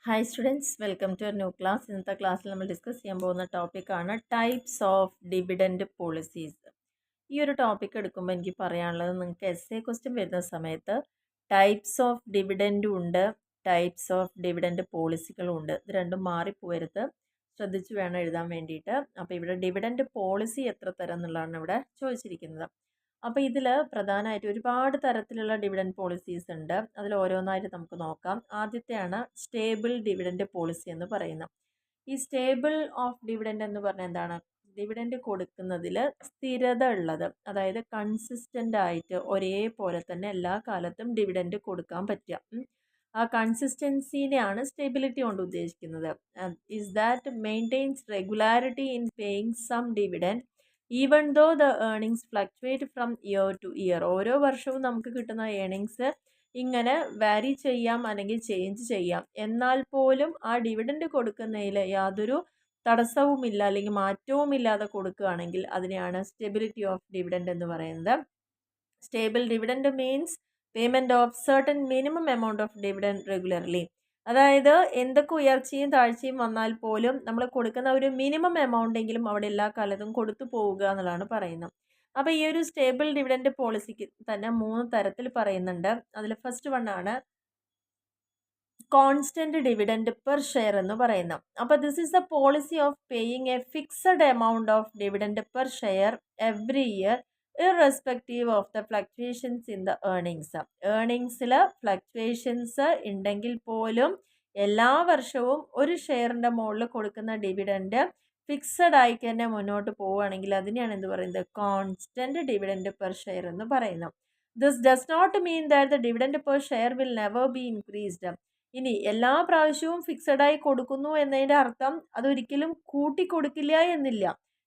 Hi students, welcome to new class. ഇന്നത്തെ ക്ലാസ്സിൽ നമ്മൾ ഡിസ്കസ് ചെയ്യാൻ പോകുന്ന ടോപ്പിക്കാണ് ടൈപ്സ് ഓഫ് ഡിവിഡൻഡ് പോളിസീസ്. ഈ ഒരു ടോപ്പിക് എടുക്കുമ്പോൾ എനിക്ക് പറയാനുള്ളത്, നിങ്ങൾക്ക് എസ് എ ക്വസ്റ്റ്യൻ വരുന്ന സമയത്ത് ടൈപ്സ് ഓഫ് ഡിവിഡൻഡും ഉണ്ട്, ടൈപ്സ് ഓഫ് ഡിവിഡൻഡ് പോളിസികളും ഉണ്ട്. ഇത് രണ്ടും മാറിപ്പോരുത്, ശ്രദ്ധിച്ച് വേണം എഴുതാൻ വേണ്ടിയിട്ട്. അപ്പോൾ ഇവിടെ ഡിവിഡൻഡ് പോളിസി എത്ര തരം എന്നുള്ളതാണ് ഇവിടെ ചോദിച്ചിരിക്കുന്നത്. അപ്പോൾ ഇതിൽ പ്രധാനമായിട്ട് ഒരുപാട് തരത്തിലുള്ള ഡിവിഡൻഡ് പോളിസീസ് ഉണ്ട്. അതിൽ ഓരോന്നായിട്ട് നമുക്ക് നോക്കാം. ആദ്യത്തെയാണ് സ്റ്റേബിൾ ഡിവിഡൻഡ് പോളിസി എന്ന് പറയുന്നത്. ഈ സ്റ്റേബിൾ ഓഫ് ഡിവിഡൻഡ് എന്ന് പറഞ്ഞാൽ എന്താണ്? ഡിവിഡൻഡ് കൊടുക്കുന്നതിൽ സ്ഥിരത ഉള്ളത്, അതായത് കൺസിസ്റ്റൻ്റ് ആയിട്ട് ഒരേപോലെ തന്നെ എല്ലാ കാലത്തും ഡിവിഡൻഡ് കൊടുക്കാൻ പറ്റുക. ആ കൺസിസ്റ്റൻസിനെയാണ് സ്റ്റെബിലിറ്റി കൊണ്ട് ഉദ്ദേശിക്കുന്നത്. Is that maintains regularity in paying some dividend even though the earnings fluctuate from year to year. ഓരോ വർഷവും നമുക്ക് കിട്ടുന്ന ഏർണിങ്സ് ഇങ്ങനെ വാരി ചെയ്യാം അല്ലെങ്കിൽ ചേഞ്ച് ചെയ്യാം. എന്നാൽ പോലും ആ ഡിവിഡൻഡ് കൊടുക്കുന്നതിൽ യാതൊരു തടസ്സവുമില്ല അല്ലെങ്കിൽ മാറ്റവുമില്ലാതെ കൊടുക്കുകയാണെങ്കിൽ അതിനെയാണ് സ്റ്റെബിലിറ്റി ഓഫ് ഡിവിഡൻഡ് എന്ന് പറയുന്നത്. Stable dividend means payment of certain minimum amount of dividend regularly. അതായത് എന്തൊക്കെ ഉയർച്ചയും താഴ്ചയും വന്നാൽ പോലും നമ്മൾ കൊടുക്കുന്ന ഒരു മിനിമം എമൗണ്ട് എങ്കിലും അവിടെ എല്ലാ കാലത്തും കൊടുത്തു പോവുക എന്നുള്ളതാണ് പറയുന്നത്. അപ്പോൾ ഈ ഒരു സ്റ്റേബിൾ ഡിവിഡൻഡ് പോളിസിക്ക് തന്നെ 3 തരത്തിൽ പറയുന്നുണ്ട്. അതിൽ ഫസ്റ്റ് വണ്ണാണ് കോൺസ്റ്റന്റ് ഡിവിഡൻഡ് പെർ ഷെയർ എന്ന് പറയുന്നത്. അപ്പോൾ this is the policy of paying a fixed amount of dividend per share every year irrespective of the fluctuations in the earnings. ഏർണിങ്സിൽ ഫ്ലക്ച്വേഷൻസ് ഉണ്ടെങ്കിൽ പോലും എല്ലാ വർഷവും ഒരു ഷെയറിൻ്റെ മുകളിൽ കൊടുക്കുന്ന ഡിവിഡൻഡ് ഫിക്സഡ് ആയിട്ട് തന്നെ മുന്നോട്ട് പോവുകയാണെങ്കിൽ അതിനെയാണ് എന്ത് പറയുന്നത്? കോൺസ്റ്റന്റ് ഡിവിഡൻഡ് പെർ ഷെയർ എന്ന് പറയുന്നത്. This does not mean that the dividend per share will never be increased. ഇനി എല്ലാ പ്രാവശ്യവും ഫിക്സഡായി കൊടുക്കുന്നു എന്നതിൻ്റെ അർത്ഥം അതൊരിക്കലും കൂട്ടിക്കൊടുക്കില്ല എന്നില്ല.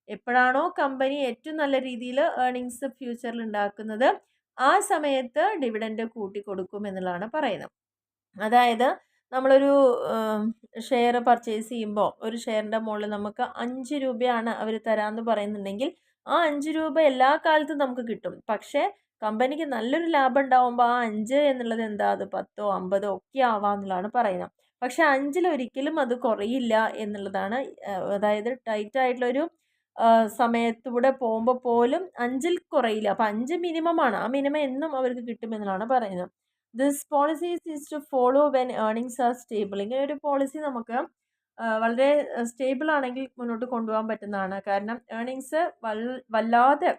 എപ്പോഴാണോ കമ്പനി ഏറ്റവും നല്ല രീതിയിൽ ഏർണിങ്സ് ഫ്യൂച്ചറിൽ ഉണ്ടാക്കുന്നത് ആ സമയത്ത് ഡിവിഡൻഡ് കൂട്ടിക്കൊടുക്കും എന്നുള്ളതാണ് പറയുന്നത്. അതായത് നമ്മളൊരു ഷെയർ പർച്ചേസ് ചെയ്യുമ്പോൾ ഒരു ഷെയറിൻ്റെ മുകളിൽ നമുക്ക് 5 രൂപയാണ് അവർ തരാമെന്ന് പറയുന്നുണ്ടെങ്കിൽ ആ 5 രൂപ എല്ലാ കാലത്തും നമുക്ക് കിട്ടും. പക്ഷേ കമ്പനിക്ക് നല്ലൊരു ലാഭം ഉണ്ടാകുമ്പോൾ ആ 5 എന്നുള്ളത് എന്താ, അത് 10ഓ 50ഓ ഒക്കെ ആവാമെന്നുള്ളതാണ് പറയുന്നത്. പക്ഷേ 5-ൽ ഒരിക്കലും അത് കുറയില്ല എന്നുള്ളതാണ്. അതായത് ടൈറ്റ് ആയിട്ടുള്ളൊരു സമയത്തൂടെ പോകുമ്പോൾ പോലും 5-ൽ കുറയില്ല. അപ്പോൾ 5 മിനിമമാണ്, ആ മിനിമം എന്നും അവർക്ക് കിട്ടുമെന്നുള്ളതാണ് പറയുന്നത്. This policies is to follow when earnings are stable. ഇങ്ങനെ ഒരു പോളിസി നമുക്ക് വളരെ സ്റ്റേബിൾ ആണെങ്കിൽ മുന്നോട്ട് കൊണ്ടുപോകാൻ പറ്റുന്നതാണ്. കാരണം ഏർണിങ്സ് വല്ലാതെ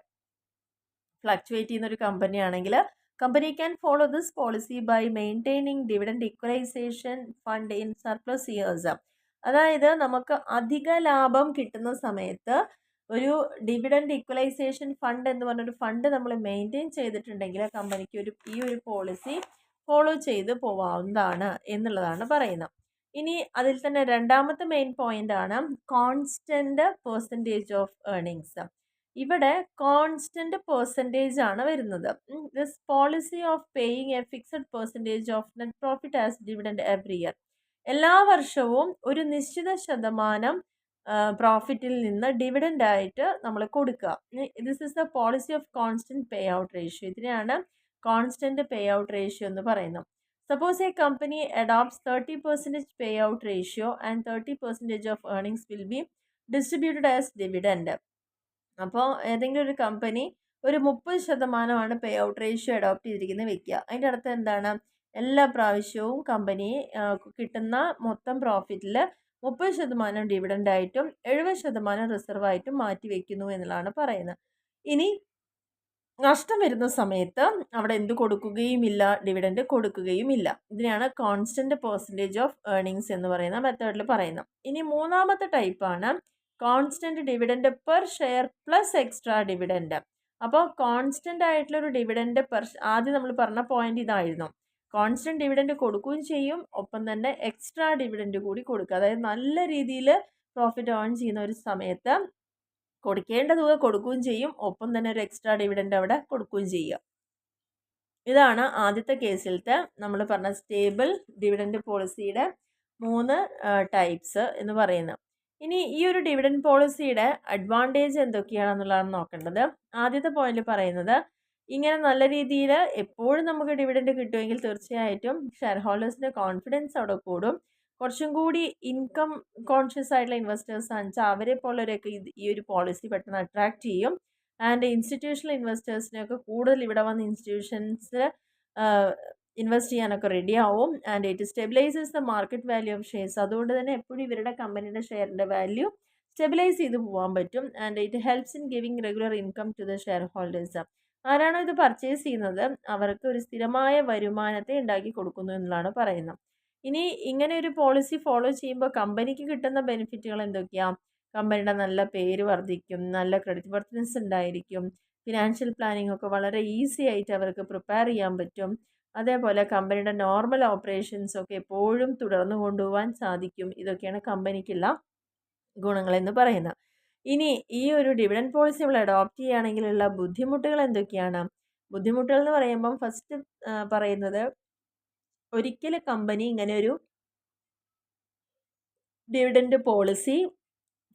ഫ്ലക്ച്വേറ്റ് ചെയ്യുന്ന ഒരു കമ്പനി ആണെങ്കിൽ company can follow this policy by maintaining dividend equalisation fund in surplus years. അതായത് നമുക്ക് അധിക ലാഭം കിട്ടുന്ന സമയത്ത് ഒരു ഡിവിഡൻഡ് ഇക്വലൈസേഷൻ ഫണ്ട് എന്ന് പറഞ്ഞൊരു ഫണ്ട് നമ്മൾ മെയിൻറ്റെയിൻ ചെയ്തിട്ടുണ്ടെങ്കിൽ കമ്പനിക്ക് ഈ ഒരു പോളിസി ഫോളോ ചെയ്ത് പോവാവുന്നതാണ് എന്നുള്ളതാണ് പറയുന്നത്. ഇനി അതിൽ തന്നെ രണ്ടാമത്തെ മെയിൻ പോയിന്റ് ആണ് കോൺസ്റ്റന്റ് പെർസെൻറ്റേജ് ഓഫ് ഏർണിങ്സ്. ഇവിടെ കോൺസ്റ്റന്റ് പെർസെൻറ്റേജ് ആണ് വരുന്നത്. This policy of paying a fixed percentage of net profit as dividend every year. എല്ലാ വർഷവും ഒരു നിശ്ചിത ശതമാനം പ്രോഫിറ്റിൽ നിന്ന് ഡിവിഡൻഡ് ആയിട്ട് നമ്മൾ കൊടുക്കുക. This is the policy of constant pay out ratio. ഇതിനെയാണ് കോൺസ്റ്റന്റ് പേ ഔട്ട് റേഷ്യോ എന്ന് പറയുന്നത്. Suppose A company adopts 30% pay out ratio and 30% of earnings will be distributed as dividend. അപ്പോൾ ഏതെങ്കിലും ഒരു കമ്പനി ഒരു 30% പേ ഔട്ട് റേഷ്യോ അഡോപ്റ്റ് ചെയ്തിരിക്കുന്നത് വെക്കുക. അതിൻ്റെ അടുത്ത് എന്താണ്? എല്ലാ പ്രാവശ്യവും കമ്പനി കിട്ടുന്ന മൊത്തം പ്രോഫിറ്റിൽ 30% ഡിവിഡൻഡ് ആയിട്ടും 70% റിസർവ് ആയിട്ടും മാറ്റി വയ്ക്കുന്നു എന്നുള്ളതാണ് പറയുന്നത്. ഇനി നഷ്ടം വരുന്ന സമയത്ത് അവിടെ എന്ത് കൊടുക്കുകയുമില്ല, ഡിവിഡൻഡ് കൊടുക്കുകയുമില്ല. ഇതിനെയാണ് കോൺസ്റ്റന്റ് പെർസെൻറ്റേജ് ഓഫ് ഏർണിങ്സ് എന്ന് പറയുന്ന മെത്തേഡിൽ പറയുന്നത്. ഇനി മൂന്നാമത്തെ ടൈപ്പാണ് constant dividend per share plus extra dividend. അപ്പോൾ കോൺസ്റ്റന്റ് ആയിട്ടുള്ളൊരു ഡിവിഡൻഡ് ആദ്യം നമ്മൾ പറഞ്ഞ പോയിന്റ് ഇതായിരുന്നു. കോൺസ്റ്റന്റ് ഡിവിഡൻഡ് കൊടുക്കുകയും ചെയ്യും, ഒപ്പം തന്നെ എക്സ്ട്രാ ഡിവിഡൻഡ് കൂടി കൊടുക്കുക. അതായത് നല്ല രീതിയിൽ പ്രോഫിറ്റ് ഏൺ ചെയ്യുന്ന ഒരു സമയത്ത് കൊടുക്കേണ്ട തുക കൊടുക്കുകയും ചെയ്യും, ഒപ്പം തന്നെ ഒരു എക്സ്ട്രാ ഡിവിഡൻഡ് അവിടെ കൊടുക്കുകയും ചെയ്യുക. ഇതാണ് ആദ്യത്തെ കേസിലത്തെ നമ്മൾ പറഞ്ഞ സ്റ്റേബിൾ ഡിവിഡൻഡ് പോളിസിയുടെ 3 ടൈപ്സ് എന്ന് പറയുന്നത്. ഇനി ഈ ഒരു ഡിവിഡൻഡ് പോളിസിയുടെ അഡ്വാൻറ്റേജ് എന്തൊക്കെയാണെന്നുള്ളതാണ് നോക്കേണ്ടത്. ആദ്യത്തെ പോയിന്റ് പറയുന്നത്, ഇങ്ങനെ നല്ല രീതിയിൽ എപ്പോഴും നമുക്ക് ഡിവിഡൻഡ് കിട്ടുമെങ്കിൽ തീർച്ചയായിട്ടും ഷെയർ ഹോൾഡേഴ്സിൻ്റെ കോൺഫിഡൻസ് അവിടെ കൂടും. കുറച്ചും കൂടി ഇൻകം കോൺഷ്യസ് ആയിട്ടുള്ള ഇൻവെസ്റ്റേഴ്സ് ആണെന്ന് വെച്ചാൽ അവരെ പോലുള്ളവരെയൊക്കെ ഈ ഒരു പോളിസി പെട്ടെന്ന് അട്രാക്ട് ചെയ്യും. ആൻഡ് ഇൻസ്റ്റിറ്റ്യൂഷണൽ ഇൻവെസ്റ്റേഴ്സിനെയൊക്കെ കൂടുതൽ ഇവിടെ വന്ന് ഇൻസ്റ്റിറ്റ്യൂഷൻസ് ഇൻവെസ്റ്റ് ചെയ്യാനൊക്കെ റെഡി ആവും. And it stabilises the market value of shares. അതുകൊണ്ട് തന്നെ എപ്പോഴും ഇവരുടെ കമ്പനിയുടെ ഷെയറിൻ്റെ വാല്യൂ സ്റ്റെബിലൈസ് ചെയ്ത് പോകാൻ പറ്റും. And it helps in giving regular income to the share holders. ആരാണോ ഇത് പർച്ചേസ് ചെയ്യുന്നത് അവർക്ക് ഒരു സ്ഥിരമായ വരുമാനത്തെ ഉണ്ടാക്കി കൊടുക്കുന്നു എന്നുള്ളതാണ് പറയുന്നത്. ഇനി ഇങ്ങനെ ഒരു പോളിസി ഫോളോ ചെയ്യുമ്പോൾ കമ്പനിക്ക് കിട്ടുന്ന ബെനിഫിറ്റുകൾ എന്തൊക്കെയാണ്? കമ്പനിയുടെ നല്ല പേര് വർദ്ധിക്കും, നല്ല ക്രെഡിറ്റ് വർത്തിനെസ് ഉണ്ടായിരിക്കും, ഫിനാൻഷ്യൽ പ്ലാനിംഗ് ഒക്കെ വളരെ ഈസി ആയിട്ട് അവർക്ക് പ്രിപ്പയർ ചെയ്യാൻ പറ്റും. അതേപോലെ കമ്പനിയുടെ നോർമൽ ഓപ്പറേഷൻസ് ഒക്കെ എപ്പോഴും തുടർന്നു കൊണ്ടുപോകാൻ സാധിക്കും. ഇതൊക്കെയാണ് കമ്പനിക്കുള്ള ഗുണങ്ങളെന്ന് പറയുന്നത്. ഇനി ഈ ഒരു ഡിവിഡൻഡ് പോളിസി നമ്മൾ അഡോപ്റ്റ് ചെയ്യുകയാണെങ്കിലുള്ള ബുദ്ധിമുട്ടുകൾ എന്തൊക്കെയാണ്? ബുദ്ധിമുട്ടുകൾ എന്ന് പറയുമ്പം ഫസ്റ്റ് പറയുന്നത്, ഒരിക്കലും കമ്പനി ഇങ്ങനെ ഒരു ഡിവിഡൻഡ് പോളിസി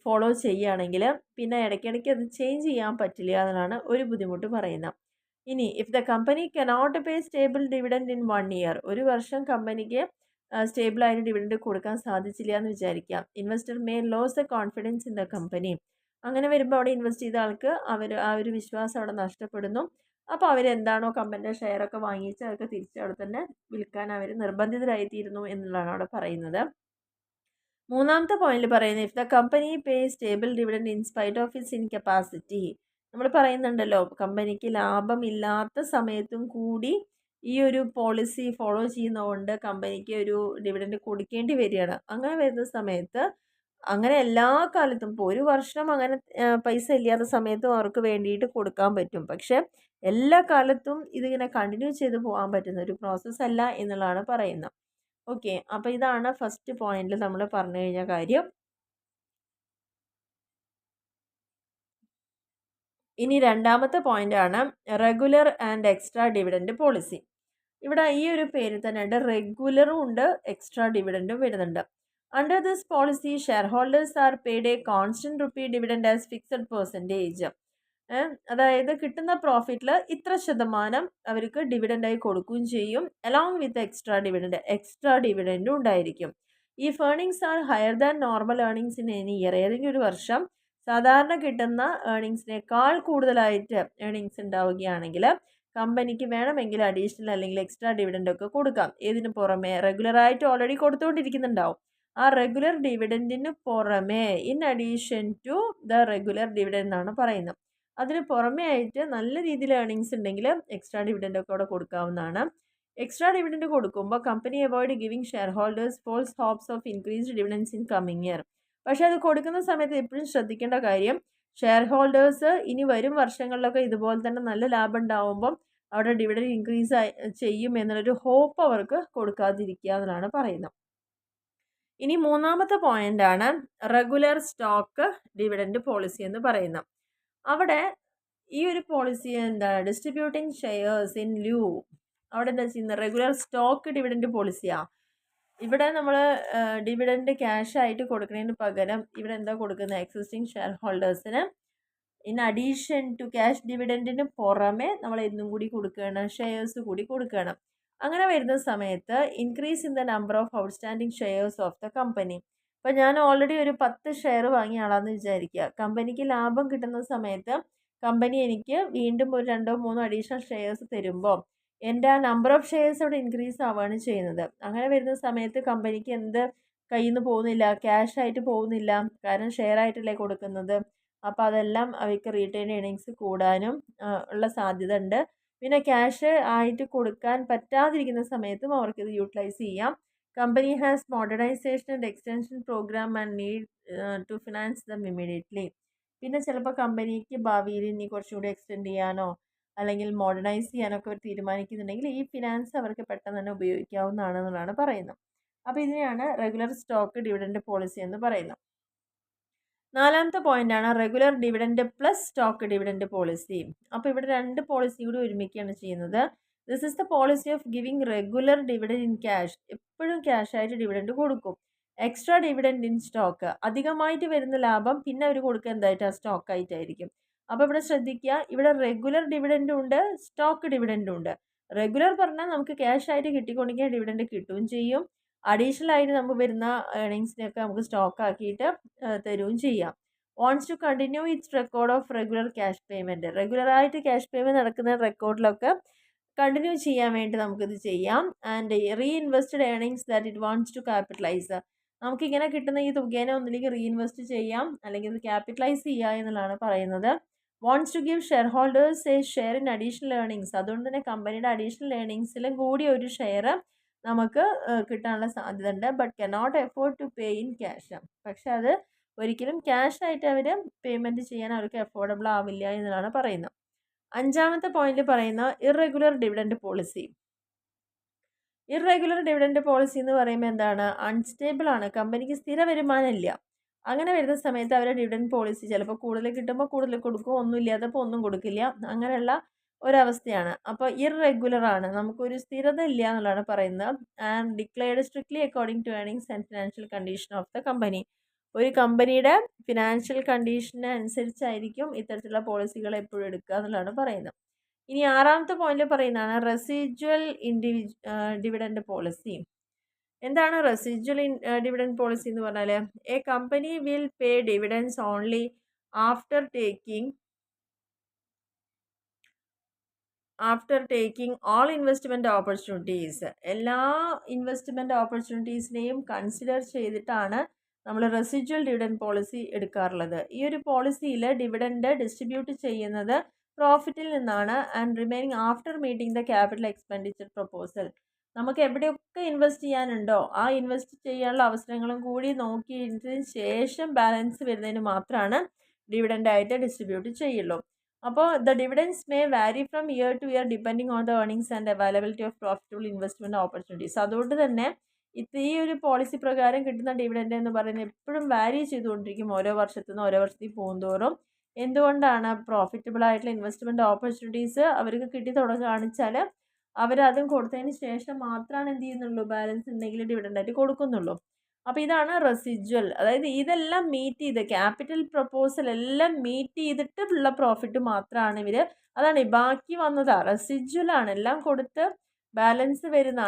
ഫോളോ ചെയ്യുകയാണെങ്കിൽ പിന്നെ ഇടയ്ക്കിടയ്ക്ക് അത് ചേഞ്ച് ചെയ്യാൻ പറ്റില്ല എന്നതാണ് ഒരു ബുദ്ധിമുട്ട് പറയുന്നത്. ഇനി if the company cannot pay stable dividend in 1 year, ഒരു വർഷം കമ്പനിക്ക് സ്റ്റേബിളായ ഡിവിഡൻഡ് കൊടുക്കാൻ സാധിച്ചില്ല എന്ന് വിചാരിക്കാം. Investor may lose the confidence in the company. അങ്ങനെ വരുമ്പോൾ അവിടെ ഇൻവെസ്റ്റ് ചെയ്ത ആൾക്ക് ആ ഒരു വിശ്വാസം അവിടെ നഷ്ടപ്പെടുന്നു. അപ്പോൾ അവരെന്താണോ കമ്പനിയുടെ ഷെയറൊക്കെ വാങ്ങിച്ച് അതൊക്കെ തിരിച്ച് അവിടെ തന്നെ വിൽക്കാൻ അവർ നിർബന്ധിതരായിത്തീരുന്നു എന്നുള്ളതാണ് അവിടെ പറയുന്നത്. മൂന്നാമത്തെ പോയിന്റിൽ പറയുന്നത്, if the company pay stable dividend in spite of its incapacity. നമ്മൾ പറയുന്നുണ്ടല്ലോ കമ്പനിക്ക് ലാഭമില്ലാത്ത സമയത്തും കൂടി ഈ ഒരു പോളിസി ഫോളോ ചെയ്യുന്നതുകൊണ്ട് കമ്പനിക്ക് ഒരു ഡിവിഡൻഡ് കൊടുക്കേണ്ടി വരികയാണ്. അങ്ങനെ വരുന്ന സമയത്ത് അങ്ങനെ എല്ലാ കാലത്തും ഇപ്പോൾ ഒരു വർഷം അങ്ങനെ പൈസ ഇല്ലാത്ത സമയത്തും അവർക്ക് വേണ്ടിയിട്ട് കൊടുക്കാൻ പറ്റും. പക്ഷെ എല്ലാ കാലത്തും ഇതിങ്ങനെ കണ്ടിന്യൂ ചെയ്ത് പോകാൻ പറ്റുന്ന ഒരു പ്രോസസ്സ് അല്ല എന്നുള്ളതാണ് പറയുന്നത്. ഓക്കെ, അപ്പോൾ ഇതാണ് ഫസ്റ്റ് പോയിന്റിൽ നമ്മൾ പറഞ്ഞു കഴിഞ്ഞ കാര്യം. ഇനി രണ്ടാമത്തെ പോയിന്റാണ് regular and extra dividend policy. ഇവിടെ ഈ ഒരു പേര് തന്നെ ഉണ്ട്, റെഗുലറും ഉണ്ട് എക്സ്ട്രാ ഡിവിഡൻഡും വരുന്നുണ്ട്. Under this policy share holders are paid A constant rupee dividend as fixed percentage. അതായത് കിട്ടുന്ന പ്രോഫിറ്റിൽ ഇത്ര ശതമാനം അവർക്ക് ഡിവിഡൻഡായി കൊടുക്കുകയും ചെയ്യും. അലോങ് വിത്ത് എക്സ്ട്രാ ഡിവിഡൻഡും ഉണ്ടായിരിക്കും. ഈ earnings are higher than normal earnings in any year. ഏതെങ്കിലും ഒരു വർഷം സാധാരണ കിട്ടുന്ന ഏർണിങ്സിനേക്കാൾ കൂടുതലായിട്ട് ഏർണിങ്സ് ഉണ്ടാവുകയാണെങ്കിൽ കമ്പനിക്ക് വേണമെങ്കിൽ അഡീഷണൽ അല്ലെങ്കിൽ എക്സ്ട്രാ ഡിവിഡൻഡ് ഒക്കെ കൊടുക്കാം. ഇതിന് പുറമെ റെഗുലറായിട്ട് ഓൾറെഡി കൊടുത്തുകൊണ്ടിരിക്കുന്നുണ്ടാവും. ആ റെഗുലർ ഡിവിഡൻഡിന് പുറമെ in addition to the regular dividend എന്നാണ് പറയുന്നത്. അതിന് പുറമെ ആയിട്ട് നല്ല രീതിയിൽ ഏർണിങ്സ് ഉണ്ടെങ്കിൽ എക്സ്ട്രാ ഡിവിഡൻഡ് ഒക്കെ അവിടെ കൊടുക്കാവുന്നതാണ്. എക്സ്ട്രാ ഡിവിഡൻഡ് കൊടുക്കുമ്പോൾ company avoid giving shareholders false hopes of increased dividends in coming year. പക്ഷേ അത് കൊടുക്കുന്ന സമയത്ത് എപ്പോഴും ശ്രദ്ധിക്കേണ്ട കാര്യം, ഷെയർ ഹോൾഡേഴ്സ് ഇനി വരും വർഷങ്ങളിലൊക്കെ ഇതുപോലെ തന്നെ നല്ല ലാഭം ഉണ്ടാവുമ്പം അവിടെ ഡിവിഡൻഡ് ഇൻക്രീസ് ചെയ്യും എന്നുള്ളൊരു ഹോപ്പ് അവർക്ക് കൊടുക്കാതിരിക്കുക എന്നാണ് പറയുന്നത്. ഇനി മൂന്നാമത്തെ പോയിന്റാണ് റെഗുലർ സ്റ്റോക്ക് ഡിവിഡൻഡ് പോളിസി എന്ന് പറയുന്നത്. അവിടെ ഈ ഒരു പോളിസി എന്താ, ഡിസ്ട്രിബ്യൂട്ടിംഗ് ഷെയർസ് ഇൻ ല്യൂ. അവിടെ എന്താ ചെയ്യുന്നത്, റെഗുലർ സ്റ്റോക്ക് ഡിവിഡൻഡ് പോളിസിയാണ്. ഇവിടെ നമ്മൾ ഡിവിഡൻഡ് ക്യാഷ് ആയിട്ട് കൊടുക്കുന്നതിന് പകരം ഇവിടെ എന്താ കൊടുക്കുന്നത്, എക്സിസ്റ്റിംഗ് ഷെയർ ഹോൾഡേഴ്സിന് ഇൻ അഡീഷൻ ടു ക്യാഷ് ഡിവിഡൻഡിന് പുറമെ നമ്മൾ എന്നും കൂടി കൊടുക്കണം, ഷെയർസ് കൂടി കൊടുക്കണം. അങ്ങനെ വരുന്ന സമയത്ത് increase in the number of outstanding shares of the company. ഇപ്പം ഞാൻ ഓൾറെഡി ഒരു 10 ഷെയർ വാങ്ങിയ ആളാണെന്ന് വിചാരിക്കുക. കമ്പനിക്ക് ലാഭം കിട്ടുന്ന സമയത്ത് കമ്പനി എനിക്ക് വീണ്ടും ഒരു 2-3 അഡീഷണൽ ഷെയർസ് തരുമ്പോൾ എൻ്റെ ആ നമ്പർ ഓഫ് ഷെയർസ് അവിടെ ഇൻക്രീസ് ആവുകയാണ് ചെയ്യുന്നത്. അങ്ങനെ വരുന്ന സമയത്ത് കമ്പനിക്ക് എന്ത് കയ്യിൽ നിന്ന് പോകുന്നില്ല, ക്യാഷ് ആയിട്ട് പോകുന്നില്ല, കാരണം ഷെയർ ആയിട്ടല്ലേ കൊടുക്കുന്നത്. അപ്പോൾ അതെല്ലാം അവർക്ക് റീറ്റെയിൻ ഏർണിങ്സ് കൂടാനും ഉള്ള സാധ്യത ഉണ്ട്. പിന്നെ ക്യാഷ് ആയിട്ട് കൊടുക്കാൻ പറ്റാതിരിക്കുന്ന സമയത്തും അവർക്കിത് യൂട്ടിലൈസ് ചെയ്യാം. Company has modernisation and extension programme and need to finance them immediately. പിന്നെ ചിലപ്പോൾ കമ്പനിക്ക് ഭാവിയിൽ ഇനി കുറച്ചുകൂടി എക്സ്റ്റെൻഡ് ചെയ്യാനോ അല്ലെങ്കിൽ മോഡേണൈസ് ചെയ്യാനൊക്കെ അവർ തീരുമാനിക്കുന്നുണ്ടെങ്കിൽ ഈ ഫിനാൻസ് അവർക്ക് പെട്ടെന്ന് തന്നെ ഉപയോഗിക്കാവുന്നതാണെന്നാണ് പറയുന്നത്. അപ്പോൾ ഇതിനെയാണ് റെഗുലർ സ്റ്റോക്ക് ഡിവിഡൻഡ് പോളിസി എന്ന് പറയുന്നത്. നാലാമത്തെ പോയിന്റാണ് regular dividend plus stock dividend policy. അപ്പോൾ ഇവിടെ 2 പോളിസി കൂടി ഒരുമിക്കുകയാണ് ചെയ്യുന്നത്. This is the policy of giving regular dividend in cash. എപ്പോഴും ക്യാഷ് ആയിട്ട് ഡിവിഡൻഡ് കൊടുക്കും. എക്സ്ട്രാ ഡിവിഡൻഡ് ഇൻ സ്റ്റോക്ക്, അധികമായിട്ട് വരുന്ന ലാഭം പിന്നെ അവർ കൊടുക്കുക എന്തായിട്ടാണ്, സ്റ്റോക്ക് ആയിട്ടായിരിക്കും. അപ്പോൾ ഇവിടെ ശ്രദ്ധിക്കുക, ഇവിടെ റെഗുലർ ഡിവിഡൻഡും ഉണ്ട് സ്റ്റോക്ക് ഡിവിഡൻഡും ഉണ്ട്. റെഗുലർ പറഞ്ഞാൽ നമുക്ക് ക്യാഷ് ആയിട്ട് കിട്ടിക്കൊണ്ടിരിക്കുന്ന ഡിവിഡൻഡ് കിട്ടുകയും ചെയ്യും. അഡീഷണൽ ആയിട്ട് നമുക്ക് വരുന്ന ഏർണിങ്സിനെയൊക്കെ നമുക്ക് സ്റ്റോക്ക് ആക്കിയിട്ട് തരുകയും ചെയ്യാം. Wants to continue its record of regular cash payment. റെഗുലറായിട്ട് ക്യാഷ് പേയ്മെൻറ്റ് നടക്കുന്ന റെക്കോർഡിലൊക്കെ കണ്ടിന്യൂ ചെയ്യാൻ വേണ്ടി നമുക്കിത് ചെയ്യാം. And reinvested earnings that it wants to capitalise. നമുക്കിങ്ങനെ കിട്ടുന്ന ഈ തുകേനെ ഒന്നിലേക്ക് റീഇൻവെസ്റ്റ് ചെയ്യാം, അല്ലെങ്കിൽ ഇത് ക്യാപിറ്റലൈസ് ചെയ്യുക എന്നുള്ളതാണ് പറയുന്നത്. Wants to give share holders a share in additional earnings. അതുകൊണ്ട് തന്നെ കമ്പനിയുടെ അഡീഷണൽ ഏർണിങ്സിലും കൂടി ഒരു ഷെയർ നമുക്ക് കിട്ടാനുള്ള സാധ്യത ഉണ്ട്. But cannot afford to pay in cash. പക്ഷെ അത് ഒരിക്കലും ക്യാഷ് ആയിട്ട് അവർ പേയ്മെൻറ്റ് ചെയ്യാൻ അവർക്ക് അഫോർഡബിൾ ആവില്ല എന്നതാണ് പറയുന്നത്. അഞ്ചാമത്തെ പോയിന്റ് പറയുന്ന irregular dividend policy. Irregular dividend policy എന്ന് പറയുമ്പോൾ എന്താണ്? അൺസ്റ്റേബിൾ ആണ്, കമ്പനിക്ക് സ്ഥിര വരുമാനം ഇല്ല. അങ്ങനെ വരുന്ന സമയത്ത് അവരുടെ ഡിവിഡൻഡ് പോളിസി ചിലപ്പോൾ കൂടുതൽ കിട്ടുമ്പോൾ കൂടുതൽ കൊടുക്കും, ഒന്നും ഇല്ലാത്തപ്പോൾ ഒന്നും കൊടുക്കില്ല, അങ്ങനെയുള്ള ഒരവസ്ഥയാണ്. അപ്പോൾ ഇറഗുലർ ആണ്, നമുക്കൊരു സ്ഥിരത ഇല്ല എന്നുള്ളതാണ് പറയുന്നത്. And declared strictly according to earnings and financial condition of the company. ഒരു കമ്പനിയുടെ ഫിനാൻഷ്യൽ കണ്ടീഷന് അനുസരിച്ചായിരിക്കും ഇത്തരത്തിലുള്ള പോളിസികൾ എപ്പോഴും എടുക്കുക എന്നുള്ളതാണ് പറയുന്നത്. ഇനി ആറാമത്തെ പോയിന്റ് പറയുന്നതാണ് റെസിജ്വൽ ഡിവിഡൻഡ് പോളിസി. എന്താണ് റെസിജ്വൽ ഡിവിഡൻഡ് പോളിസി എന്ന് പറഞ്ഞാൽ? A company will pay dividends only after taking all investment opportunities. എല്ലാ ഇൻവെസ്റ്റ്മെൻറ്റ് ഓപ്പർച്യൂണിറ്റീസിനെയും കൺസിഡർ ചെയ്തിട്ടാണ് നമ്മൾ റെസിജ്വൽ ഡിവിഡൻഡ് പോളിസി എടുക്കാറുള്ളത്. ഈ ഒരു പോളിസിയിൽ ഡിവിഡൻഡ് ഡിസ്ട്രിബ്യൂട്ട് ചെയ്യുന്നത് പ്രോഫിറ്റിൽ നിന്നാണ്. And remaining after meeting the capital expenditure proposal. നമുക്ക് എവിടെയൊക്കെ ഇൻവെസ്റ്റ് ചെയ്യാനുണ്ടോ ആ ഇൻവെസ്റ്റ് ചെയ്യാനുള്ള അവസരങ്ങളും കൂടി നോക്കിയതിന് ശേഷം ബാലൻസ് വരുന്നതിന് മാത്രമാണ് ഡിവിഡൻഡായിട്ട് ഡിസ്ട്രിബ്യൂട്ട് ചെയ്യുള്ളൂ. അപ്പോൾ ദ ഡിവിഡൻസ് മേ വാരി from year to year depending on the earnings and availability of profitable investment opportunities. അതുകൊണ്ട് തന്നെ ഈ ഒരു പോളിസി പ്രകാരം കിട്ടുന്ന ഡിവിഡൻഡ് എന്ന് പറയുന്നത് എപ്പോഴും വാരി ചെയ്തുകൊണ്ടിരിക്കും, ഓരോ വർഷത്തിൽ പോകുന്തോറും. എന്തുകൊണ്ടാണ്? പ്രോഫിറ്റബിൾ ആയിട്ടുള്ള ഇൻവെസ്റ്റ്മെൻറ്റ് ഓപ്പർച്യൂണിറ്റീസ് അവർക്ക് കിട്ടി കാണിച്ചാൽ അവരതും കൊടുത്തതിന് ശേഷം മാത്രമാണ് എന്ത് ചെയ്യുന്നുള്ളൂ, ബാലൻസ് ഉണ്ടെങ്കിൽ ഡിവിഡൻഡായിട്ട് കൊടുക്കുന്നുള്ളൂ. അപ്പോൾ ഇതാണ് റെസിജ്വൽ. അതായത് ഇതെല്ലാം മീറ്റ് ചെയ്ത് ക്യാപിറ്റൽ പ്രപ്പോസൽ എല്ലാം മീറ്റ് ചെയ്തിട്ടുള്ള പ്രോഫിറ്റ് മാത്രമാണ് ഇവർ, അതാണ് ബാക്കി വന്നതാണ് റെസിജ്വലാണ്. എല്ലാം കൊടുത്ത് ബാലൻസ് വരുന്ന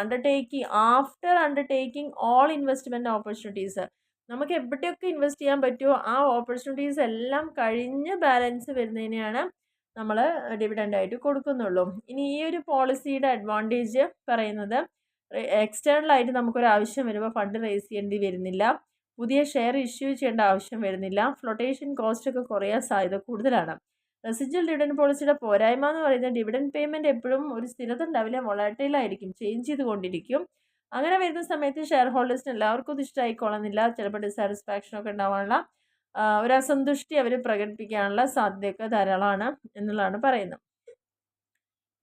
after undertaking all investment opportunities. നമുക്ക് എവിടെയൊക്കെ ഇൻവെസ്റ്റ് ചെയ്യാൻ പറ്റുമോ ആ ഓപ്പർച്യൂണിറ്റീസ് എല്ലാം കഴിഞ്ഞ് ബാലൻസ് വരുന്നതിനെയാണ് നമ്മൾ ഡിവിഡൻഡായിട്ട് കൊടുക്കുന്നുള്ളൂ. ഇനി ഈ ഒരു പോളിസിയുടെ അഡ്വാൻറ്റേജ് പറയുന്നത് എക്സ്റ്റേണലായിട്ട് നമുക്കൊരു ആവശ്യം വരുമ്പോൾ ഫണ്ട് റേസ് ചെയ്യേണ്ടി വരുന്നില്ല, പുതിയ ഷെയർ ഇഷ്യൂ ചെയ്യേണ്ട ആവശ്യം വരുന്നില്ല, ഫ്ലോട്ടേഷൻ കോസ്റ്റ് ഒക്കെ കുറയാൻ സാധ്യത കൂടുതലാണ്. റെസിജ്വൽ ഡിവിഡൻഡ് പോളിസിയുടെ പോരായ്മ എന്ന് പറയുന്നത് ഡിവിഡൻഡ് പേയ്മെൻറ്റ് എപ്പോഴും ഒരു സ്ഥിരത ഉണ്ടാവില്ല, വോളറ്റൈലായിരിക്കും, ചേഞ്ച് ചെയ്തുകൊണ്ടിരിക്കും. അങ്ങനെ വരുന്ന സമയത്ത് ഷെയർ ഹോൾഡേഴ്സിന് എല്ലാവർക്കും ഇത് ഇഷ്ടമായിക്കൊള്ളുന്നില്ല, ചിലപ്പോൾ ഡിസാറ്റിസ്ഫാക്ഷനൊക്കെ ഉണ്ടാവാനുള്ള ഒരു അസന്തുഷ്ടി അവർ പ്രകടിപ്പിക്കാനുള്ള സാധ്യതയൊക്കെ ധാരാളമാണ് എന്നുള്ളതാണ് പറയുന്നത്.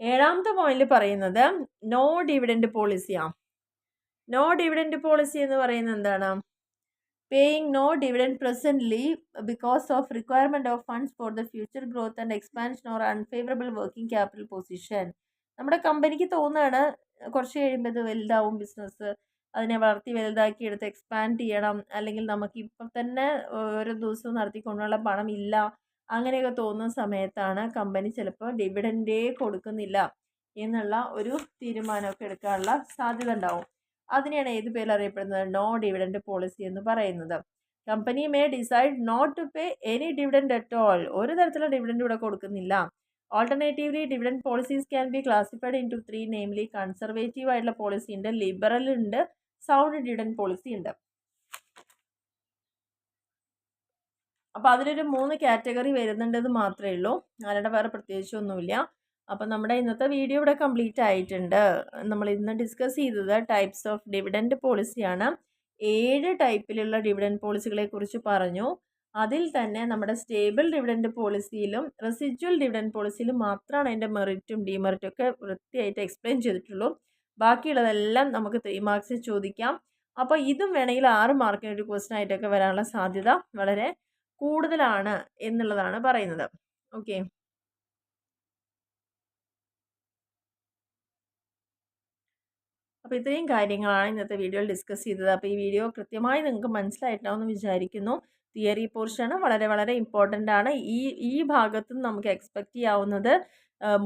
ഏഴാമത്തെ പോയിന്റ് പറയുന്നത് നോ ഡിവിഡൻഡ് പോളിസിയാണ്. നോ ഡിവിഡൻഡ് പോളിസി എന്ന് പറയുന്നത് എന്താണ്? Paying no dividend presently because of requirement of funds for the future growth and expansion or unfavourable working capital position. നമ്മുടെ കമ്പനിക്ക് തോന്നുകയാണ് കുറച്ച് കഴിയുമ്പോൾ ഇത് വലുതാവും ബിസിനസ്, അതിനെ വളർത്തി വലുതാക്കി എടുത്ത് എക്സ്പാൻഡ് ചെയ്യണം, അല്ലെങ്കിൽ നമുക്ക് ഇപ്പം തന്നെ ഓരോ ദിവസവും നടത്തിക്കൊണ്ടുള്ള പണം ഇല്ല, അങ്ങനെയൊക്കെ തോന്നുന്ന സമയത്താണ് കമ്പനി ചിലപ്പോൾ ഡിവിഡൻഡേ കൊടുക്കുന്നില്ല എന്നുള്ള ഒരു തീരുമാനമൊക്കെ എടുക്കാനുള്ള സാധ്യത ഉണ്ടാവും. അതിനെയാണ് ഏത് പേരിൽ അറിയപ്പെടുന്നത്? നോ ഡിവിഡൻഡ് പോളിസി എന്ന് പറയുന്നത്. Company may decide not to pay any dividend at all. ഒരു തരത്തിലുള്ള ഡിവിഡൻഡ് ഇവിടെ കൊടുക്കുന്നില്ല. Alternatively dividend policies can be classified into 3, namely conservative ആയിട്ടുള്ള പോളിസി ഉണ്ട്, ലിബറൽ ഉണ്ട്, സൗണ്ട് ഡിവിഡൻഡ് പോളിസി ഉണ്ട്. അപ്പോൾ അതിലൊരു 3 കാറ്റഗറി വരുന്നുണ്ടെന്ന് മാത്രമേ ഉള്ളൂ, അല്ലാതെ വേറെ പ്രത്യേകിച്ചൊന്നുമില്ല. അപ്പം നമ്മുടെ ഇന്നത്തെ വീഡിയോ ഇവിടെ കംപ്ലീറ്റ് ആയിട്ടുണ്ട്. നമ്മൾ ഇന്ന് ഡിസ്കസ് ചെയ്തത് ടൈപ്സ് ഓഫ് ഡിവിഡൻഡ് പോളിസിയാണ്. 7 ടൈപ്പിലുള്ള ഡിവിഡൻഡ് പോളിസികളെ കുറിച്ച് പറഞ്ഞു. അതിൽ തന്നെ നമ്മുടെ സ്റ്റേബിൾ ഡിവിഡൻഡ് പോളിസിയിലും റെസിജ്വൽ ഡിവിഡൻഡ് പോളിസിയിലും മാത്രമാണ് അതിൻ്റെ മെറിറ്റും ഡിമെറിറ്റും ഒക്കെ വൃത്തിയായിട്ട് എക്സ്പ്ലെയിൻ ചെയ്തിട്ടുള്ളൂ. ബാക്കിയുള്ളതെല്ലാം നമുക്ക് 3 മാർക്സിൽ ചോദിക്കാം. അപ്പോൾ ഇതും വേണമെങ്കിൽ 6 മാർക്കിന് ഒരു ക്വസ്റ്റൻ ആയിട്ടൊക്കെ വരാനുള്ള സാധ്യത വളരെ കൂടുതലാണ് എന്നുള്ളതാണ് പറയുന്നത്. ഓക്കെ, അപ്പോൾ ഇത്രയും കാര്യങ്ങളാണ് ഇന്നത്തെ വീഡിയോയിൽ ഡിസ്കസ് ചെയ്തത്. അപ്പോൾ ഈ വീഡിയോ കൃത്യമായി നിങ്ങൾക്ക് മനസ്സിലായിട്ടുണ്ടാവുമെന്ന് വിചാരിക്കുന്നു. തിയറി പോർഷനാണ്, വളരെ വളരെ ഇമ്പോർട്ടൻ്റ് ആണ്. ഈ ഭാഗത്തും നമുക്ക് എക്സ്പെക്റ്റ് ചെയ്യാവുന്നത്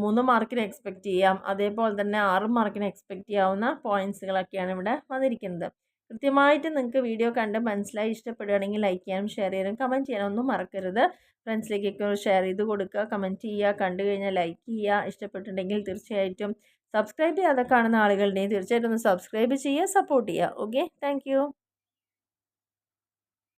3 മാർക്കിന് എക്സ്പെക്റ്റ് ചെയ്യാം, അതേപോലെ തന്നെ 6 മാർക്കിന് എക്സ്പെക്റ്റ് ചെയ്യാവുന്ന പോയിൻറ്റ്സുകളൊക്കെയാണ് ഇവിടെ വന്നിരിക്കുന്നത്. കൃത്യമായിട്ട് നിങ്ങൾക്ക് വീഡിയോ കണ്ട് മനസ്സിലായി ഇഷ്ടപ്പെടുകയാണെങ്കിൽ ലൈക്ക് ചെയ്യാനും ഷെയർ ചെയ്യാനും കമൻറ്റ് ചെയ്യാനും ഒന്നും മറക്കരുത്. ഫ്രണ്ട്സിലേക്കൊക്കെ ഷെയർ ചെയ്ത് കൊടുക്കുക, കമൻറ്റ് ചെയ്യുക, കണ്ടു കഴിഞ്ഞാൽ ലൈക്ക് ചെയ്യുക. ഇഷ്ടപ്പെട്ടിട്ടുണ്ടെങ്കിൽ തീർച്ചയായിട്ടും സബ്സ്ക്രൈബ് ചെയ്യാതെ കാണുന്ന ആളുകളുണ്ടെങ്കിൽ തീർച്ചയായിട്ടും ഒന്ന് സബ്സ്ക്രൈബ് ചെയ്യുക, സപ്പോർട്ട് ചെയ്യുക. Okay, thank